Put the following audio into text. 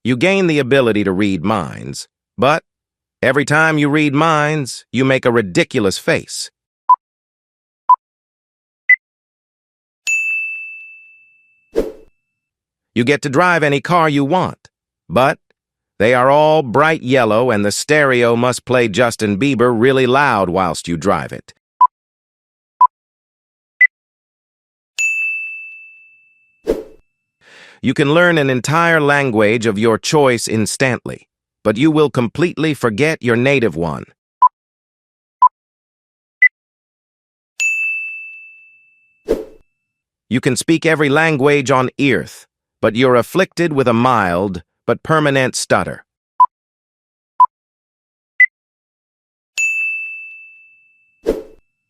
You gain the ability to read minds, but every time you read minds, you make a ridiculous face. You get to drive any car you want, but they are all bright yellow and the stereo must play Justin Bieber really loud whilst you drive it. You can learn an entire language of your choice instantly, but you will completely forget your native one. You can speak every language on earth, but you're afflicted with a mild but permanent stutter.